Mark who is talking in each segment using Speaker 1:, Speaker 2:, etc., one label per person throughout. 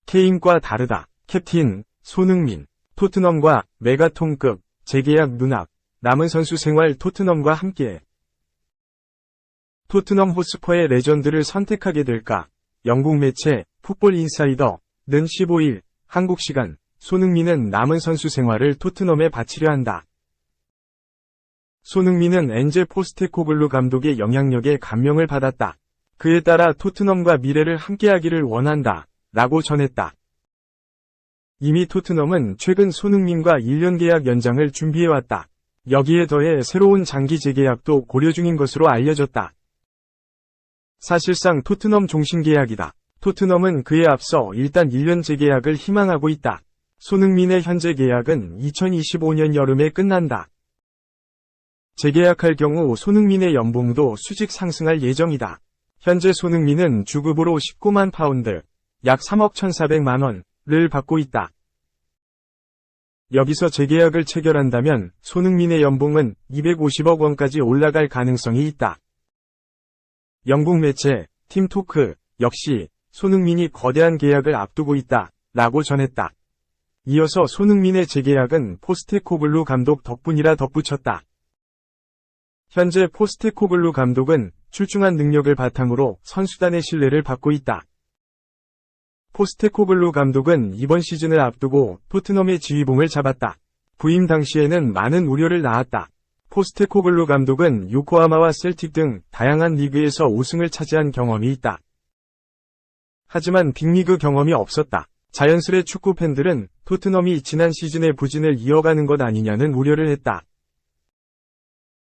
Speaker 1: 케인과 다르다. 캡틴 손흥민. 토트넘과 메가톤급 재계약 눈앞. 남은 선수 생활 토트넘과 함께. 토트넘 호스퍼의 레전드를 선택하게 될까? 영국 매체 풋볼 인사이더는 15일 한국 시간 손흥민은 남은 선수 생활을 토트넘에 바치려 한다. 손흥민은 엔제 포스테코글루 감독의 영향력에 감명을 받았다. 그에 따라 토트넘과 미래를 함께하기를 원한다. 라고 전했다. 이미 토트넘은 최근 손흥민과 1년 계약 연장을 준비해왔다. 여기에 더해 새로운 장기 재계약도 고려 중인 것으로 알려졌다. 사실상 토트넘 종신 계약이다. 토트넘은 그에 앞서 일단 1년 재계약을 희망하고 있다. 손흥민의 현재 계약은 2025년 여름에 끝난다. 재계약할 경우 손흥민의 연봉도 수직 상승할 예정이다. 현재 손흥민은 주급으로 19만 파운드, 약 3억 1,400만 원을 받고 있다. 여기서 재계약을 체결한다면 손흥민의 연봉은 250억 원까지 올라갈 가능성이 있다. 영국 매체 팀토크 역시 손흥민이 거대한 계약을 앞두고 있다 라고 전했다. 이어서 손흥민의 재계약은 포스테코글루 감독 덕분이라 덧붙였다. 현재 포스테코글루 감독은 출중한 능력을 바탕으로 선수단의 신뢰를 받고 있다. 포스테코글루 감독은 이번 시즌을 앞두고 토트넘의 지휘봉을 잡았다. 부임 당시에는 많은 우려를 낳았다. 포스테코글루 감독은 요코하마와 셀틱 등 다양한 리그에서 우승을 차지한 경험이 있다. 하지만 빅리그 경험이 없었다. 자연스레 축구 팬들은 토트넘이 지난 시즌의 부진을 이어가는 것 아니냐는 우려를 했다.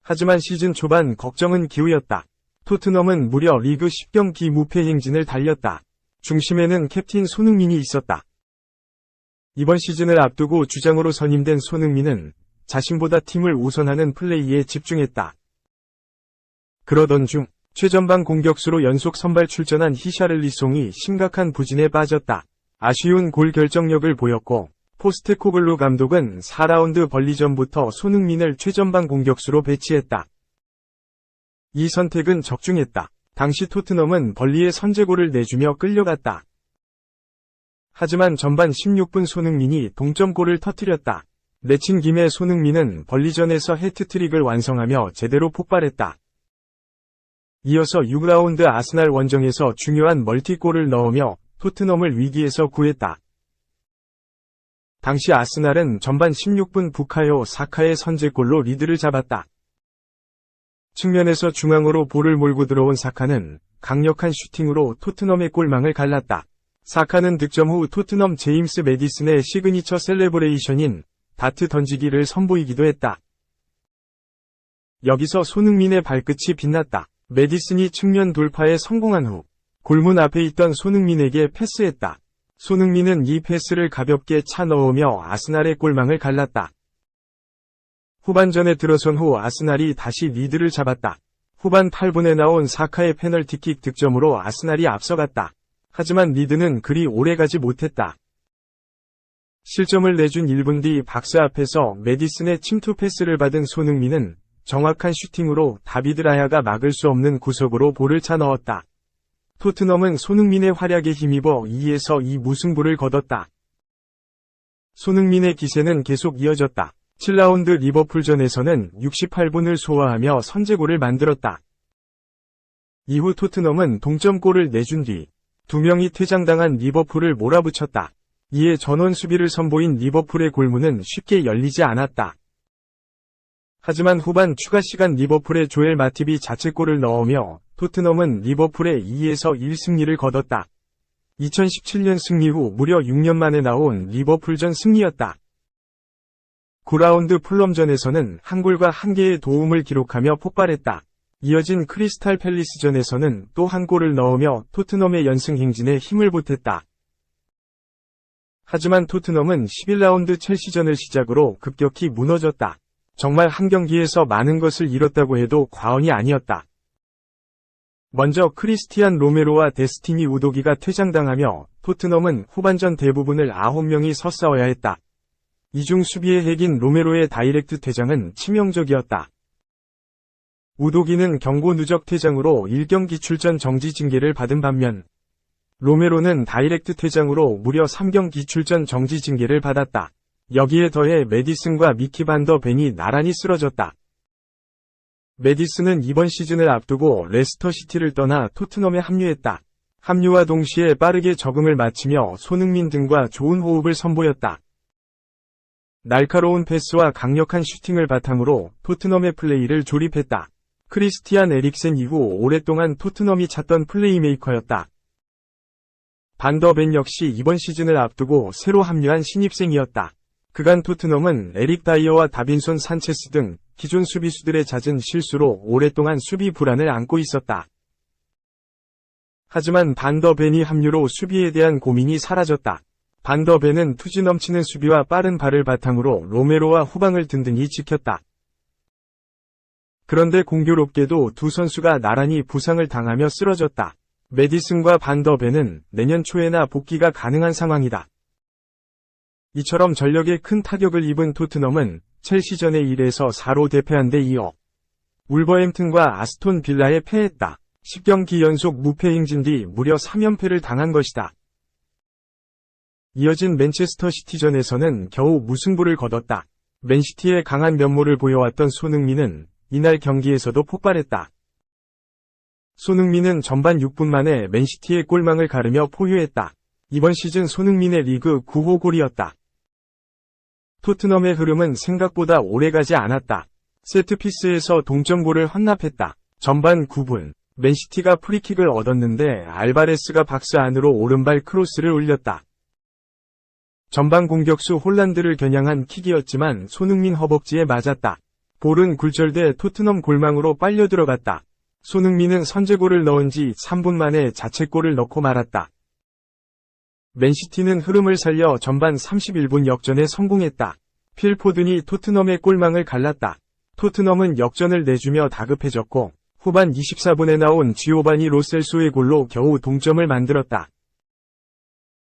Speaker 1: 하지만 시즌 초반 걱정은 기우였다. 토트넘은 무려 리그 10경기 무패 행진을 달렸다. 중심에는 캡틴 손흥민이 있었다. 이번 시즌을 앞두고 주장으로 선임된 손흥민은 자신보다 팀을 우선하는 플레이에 집중했다. 그러던 중 최전방 공격수로 연속 선발 출전한 히샤를리송이 심각한 부진에 빠졌다. 아쉬운 골 결정력을 보였고 포스테코글루 감독은 4라운드 벌리전부터 손흥민을 최전방 공격수로 배치했다. 이 선택은 적중했다. 당시 토트넘은 벌리의 선제골을 내주며 끌려갔다. 하지만 전반 16분 손흥민이 동점골을 터뜨렸다. 내친 김에 손흥민은 벌리전에서 해트트릭을 완성하며 제대로 폭발했다. 이어서 6라운드 아스날 원정에서 중요한 멀티골을 넣으며 토트넘을 위기에서 구했다. 당시 아스날은 전반 16분 부카요 사카의 선제골로 리드를 잡았다. 측면에서 중앙으로 볼을 몰고 들어온 사카는 강력한 슈팅으로 토트넘의 골망을 갈랐다. 사카는 득점 후 토트넘 제임스 매디슨의 시그니처 셀레브레이션인 다트 던지기를 선보이기도 했다. 여기서 손흥민의 발끝이 빛났다. 매디슨이 측면 돌파에 성공한 후 골문 앞에 있던 손흥민에게 패스했다. 손흥민은 이 패스를 가볍게 차 넣으며 아스날의 골망을 갈랐다. 후반전에 들어선 후 아스날이 다시 리드를 잡았다. 후반 8분에 나온 사카의 페널티킥 득점으로 아스날이 앞서갔다. 하지만 리드는 그리 오래가지 못했다. 실점을 내준 1분 뒤 박스 앞에서 매디슨의 침투 패스를 받은 손흥민은 정확한 슈팅으로 다비드 라야가 막을 수 없는 구석으로 볼을 차 넣었다. 토트넘은 손흥민의 활약에 힘입어 2-2 무승부를 거뒀다. 손흥민의 기세는 계속 이어졌다. 7라운드 리버풀전에서는 68분을 소화하며 선제골을 만들었다. 이후 토트넘은 동점골을 내준 뒤 2명이 퇴장당한 리버풀을 몰아붙였다. 이에 전원 수비를 선보인 리버풀의 골문은 쉽게 열리지 않았다. 하지만 후반 추가 시간 리버풀의 조엘 마팁이 자책골을 넣으며 토트넘은 리버풀의 2-1 승리를 거뒀다. 2017년 승리 후 무려 6년 만에 나온 리버풀전 승리였다. 9라운드 풀럼전에서는 한 골과 한 개의 도움을 기록하며 폭발했다. 이어진 크리스탈 팰리스전에서는 또 한 골을 넣으며 토트넘의 연승 행진에 힘을 보탰다. 하지만 토트넘은 11라운드 첼시전을 시작으로 급격히 무너졌다. 정말 한 경기에서 많은 것을 잃었다고 해도 과언이 아니었다. 먼저 크리스티안 로메로와 데스티니 우도기가 퇴장당하며 토트넘은 후반전 대부분을 9명이 서싸워야 했다. 이중 수비의 핵인 로메로의 다이렉트 퇴장은 치명적이었다. 우도기는 경고 누적 퇴장으로 1경기 출전 정지 징계를 받은 반면 로메로는 다이렉트 퇴장으로 무려 3경기 출전 정지 징계를 받았다. 여기에 더해 메디슨과 미키 반더 벤이 나란히 쓰러졌다. 메디슨은 이번 시즌을 앞두고 레스터 시티를 떠나 토트넘에 합류했다. 합류와 동시에 빠르게 적응을 마치며 손흥민 등과 좋은 호흡을 선보였다. 날카로운 패스와 강력한 슈팅을 바탕으로 토트넘의 플레이를 조립했다. 크리스티안 에릭센 이후 오랫동안 토트넘이 찾던 플레이메이커였다. 반더 벤 역시 이번 시즌을 앞두고 새로 합류한 신입생이었다. 그간 토트넘은 에릭 다이어와 다빈손 산체스 등 기존 수비수들의 잦은 실수로 오랫동안 수비 불안을 안고 있었다. 하지만 반더 벤이 합류로 수비에 대한 고민이 사라졌다. 반더 벤은 투지 넘치는 수비와 빠른 발을 바탕으로 로메로와 후방을 든든히 지켰다. 그런데 공교롭게도 두 선수가 나란히 부상을 당하며 쓰러졌다. 메디슨과 반더 벤은 내년 초에나 복귀가 가능한 상황이다. 이처럼 전력에 큰 타격을 입은 토트넘은 첼시전에 1에서 4로 대패한 데 이어 울버햄튼과 아스톤 빌라에 패했다. 10경기 연속 무패 행진 뒤 무려 3연패를 당한 것이다. 이어진 맨체스터 시티전에서는 겨우 무승부를 거뒀다. 맨시티의 강한 면모를 보여왔던 손흥민은 이날 경기에서도 폭발했다. 손흥민은 전반 6분 만에 맨시티의 골망을 가르며 포효했다. 이번 시즌 손흥민의 리그 9호 골이었다. 토트넘의 흐름은 생각보다 오래가지 않았다. 세트피스에서 동점골을 헌납했다. 전반 9분, 맨시티가 프리킥을 얻었는데 알바레스가 박스 안으로 오른발 크로스를 올렸다. 전방 공격수 홀란드를 겨냥한 킥이었지만 손흥민 허벅지에 맞았다. 볼은 굴절돼 토트넘 골망으로 빨려 들어갔다. 손흥민은 선제골을 넣은 지 3분 만에 자책골을 넣고 말았다. 맨시티는 흐름을 살려 전반 31분 역전에 성공했다. 필 포든이 토트넘의 골망을 갈랐다. 토트넘은 역전을 내주며 다급해졌고 후반 24분에 나온 지오바니 로셀소의 골로 겨우 동점을 만들었다.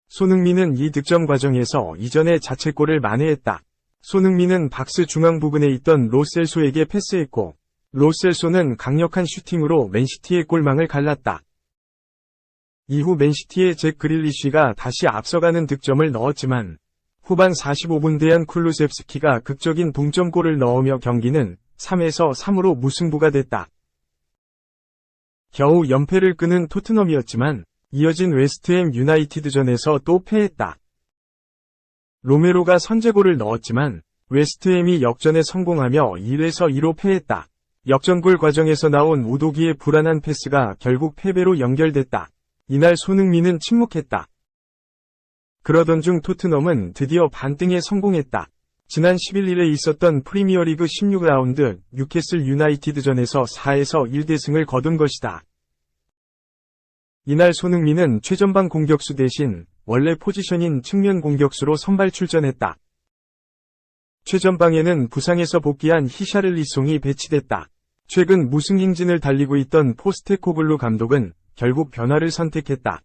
Speaker 1: 손흥민은 이 득점 과정에서 이전의 자책골을 만회했다. 손흥민은 박스 중앙 부분에 있던 로셀소에게 패스했고 로셀소는 강력한 슈팅으로 맨시티의 골망을 갈랐다. 이후 맨시티의 잭 그릴리쉬가 다시 앞서가는 득점을 넣었지만 후반 45분 대한 쿨루셉스키가 극적인 동점골을 넣으며 경기는 3에서 3으로 무승부가 됐다. 겨우 연패를 끄는 토트넘이었지만 이어진 웨스트햄 유나이티드전에서 또 패했다. 로메로가 선제골을 넣었지만 웨스트햄이 역전에 성공하며 1에서 2로 패했다. 역전골 과정에서 나온 우도기의 불안한 패스가 결국 패배로 연결됐다. 이날 손흥민은 침묵했다. 그러던 중 토트넘은 드디어 반등에 성공했다. 지난 11일에 있었던 프리미어리그 16라운드 뉴캐슬 유나이티드전에서 4에서 1대승을 거둔 것이다. 이날 손흥민은 최전방 공격수 대신 원래 포지션인 측면 공격수로 선발 출전했다. 최전방에는 부상에서 복귀한 히샤를리송이 배치됐다. 최근 무승 행진을 달리고 있던 포스테코글루 감독은 결국 변화를 선택했다.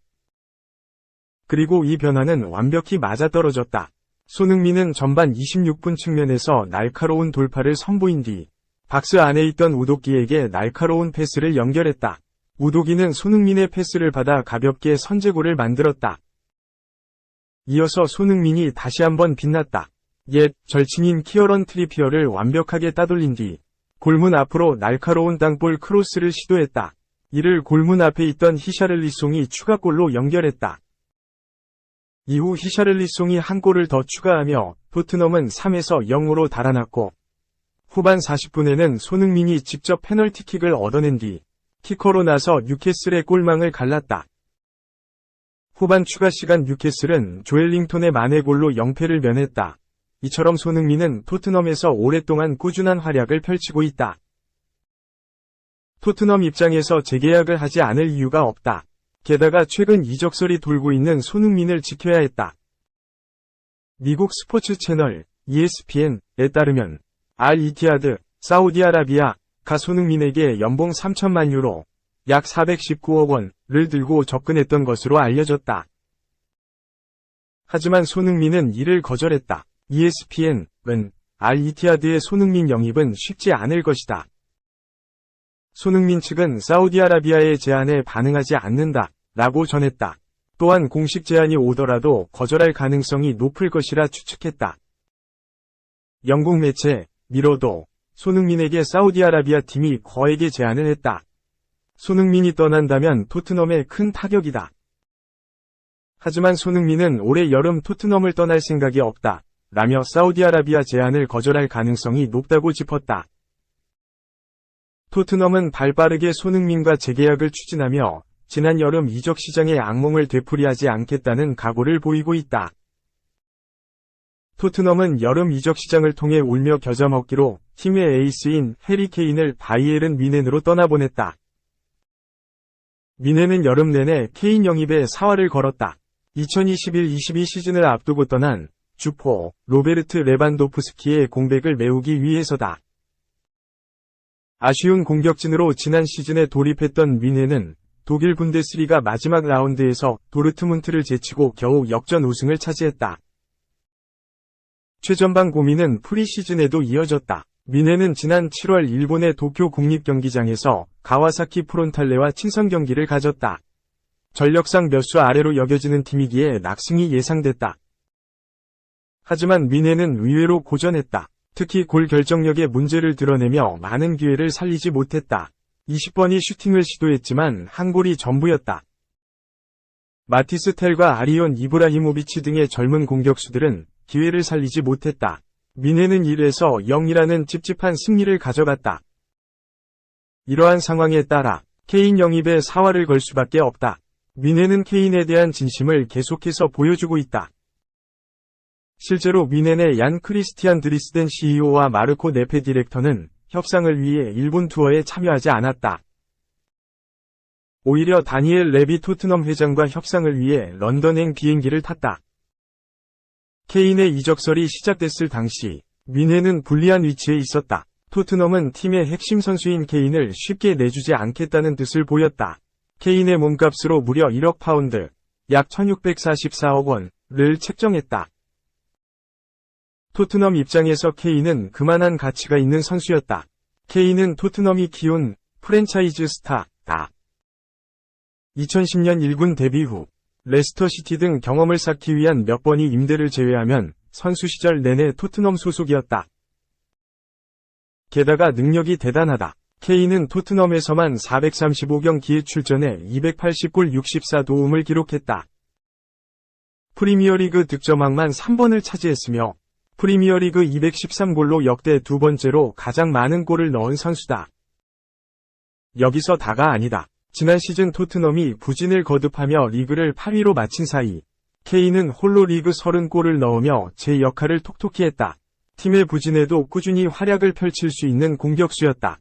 Speaker 1: 그리고 이 변화는 완벽히 맞아떨어졌다. 손흥민은 전반 26분 측면에서 날카로운 돌파를 선보인 뒤 박스 안에 있던 우도기에게 날카로운 패스를 연결했다. 우도기는 손흥민의 패스를 받아 가볍게 선제골을 만들었다. 이어서 손흥민이 다시 한번 빛났다. 옛 절친인 키어런 트리피어를 완벽하게 따돌린 뒤 골문 앞으로 날카로운 땅볼 크로스를 시도했다. 이를 골문 앞에 있던 히샤를리송이 추가골로 연결했다. 이후 히샤를리송이 한 골을 더 추가하며 토트넘은 3에서 0으로 달아났고 후반 40분에는 손흥민이 직접 페널티킥을 얻어낸 뒤 키커로 나서 뉴캐슬의 골망을 갈랐다. 후반 추가 시간 뉴캐슬은 조엘링턴의 만회골로 0패를 면했다. 이처럼 손흥민은 토트넘에서 오랫동안 꾸준한 활약을 펼치고 있다. 토트넘 입장에서 재계약을 하지 않을 이유가 없다. 게다가 최근 이적설이 돌고 있는 손흥민을 지켜야 했다. 미국 스포츠 채널 ESPN에 따르면 알-이티하드, 사우디아라비아가 손흥민에게 연봉 3천만 유로, 약 419억 원을 들고 접근했던 것으로 알려졌다. 하지만 손흥민은 이를 거절했다. ESPN은 알-이티하드의 손흥민 영입은 쉽지 않을 것이다. 손흥민 측은 사우디아라비아의 제안에 반응하지 않는다 라고 전했다. 또한 공식 제안이 오더라도 거절할 가능성이 높을 것이라 추측했다. 영국 매체 미러도 손흥민에게 사우디아라비아 팀이 거액의 제안을 했다. 손흥민이 떠난다면 토트넘에 큰 타격이다. 하지만 손흥민은 올해 여름 토트넘을 떠날 생각이 없다 라며 사우디아라비아 제안을 거절할 가능성이 높다고 짚었다. 토트넘은 발빠르게 손흥민과 재계약을 추진하며 지난 여름 이적 시장의 악몽을 되풀이하지 않겠다는 각오를 보이고 있다. 토트넘은 여름 이적 시장을 통해 울며 겨자 먹기로 팀의 에이스인 해리 케인을 바이에른 뮌헨으로 떠나보냈다. 뮌헨은 여름 내내 케인 영입에 사활을 걸었다. 2021-22 시즌을 앞두고 떠난 주포 로베르트 레반도프스키의 공백을 메우기 위해서다. 아쉬운 공격진으로 지난 시즌에 돌입했던 뮌헨은 독일 분데스리가 마지막 라운드에서 도르트문트를 제치고 겨우 역전 우승을 차지했다. 최전방 고민은 프리시즌에도 이어졌다. 뮌헨은 지난 7월 일본의 도쿄 국립경기장에서 가와사키 프론탈레와 친선 경기를 가졌다. 전력상 몇 수 아래로 여겨지는 팀이기에 낙승이 예상됐다. 하지만 뮌헨은 의외로 고전했다. 특히 골 결정력에 문제를 드러내며 많은 기회를 살리지 못했다. 20번이 슈팅을 시도했지만 한 골이 전부였다. 마티스 텔과 아리온 이브라히모비치 등의 젊은 공격수들은 기회를 살리지 못했다. 뮌헨은 1에서 0이라는 찝찝한 승리를 가져갔다. 이러한 상황에 따라 케인 영입에 사활을 걸 수밖에 없다. 뮌헨은 케인에 대한 진심을 계속해서 보여주고 있다. 실제로 뮌헨의 얀 크리스티안 드리스덴 CEO와 마르코 네페 디렉터는 협상을 위해 일본 투어에 참여하지 않았다. 오히려 다니엘 레비 토트넘 회장과 협상을 위해 런던행 비행기를 탔다. 케인의 이적설이 시작됐을 당시 뮌헨은 불리한 위치에 있었다. 토트넘은 팀의 핵심 선수인 케인을 쉽게 내주지 않겠다는 뜻을 보였다. 케인의 몸값으로 무려 1억 파운드, 약 1644억 원을 책정했다. 토트넘 입장에서 케인은 그만한 가치가 있는 선수였다. 케인은 토트넘이 키운 프랜차이즈 스타다. 2010년 1군 데뷔 후 레스터시티 등 경험을 쌓기 위한 몇 번의 임대를 제외하면 선수 시절 내내 토트넘 소속이었다. 게다가 능력이 대단하다. 케인은 토트넘에서만 435경기에 출전해 280골 64도움을 기록했다. 프리미어리그 득점왕만 3번을 차지했으며 프리미어리그 213골로 역대 두 번째로 가장 많은 골을 넣은 선수다. 여기서 다가 아니다. 지난 시즌 토트넘이 부진을 거듭하며 리그를 8위로 마친 사이 케인은 홀로 리그 30골을 넣으며 제 역할을 톡톡히 했다. 팀의 부진에도 꾸준히 활약을 펼칠 수 있는 공격수였다.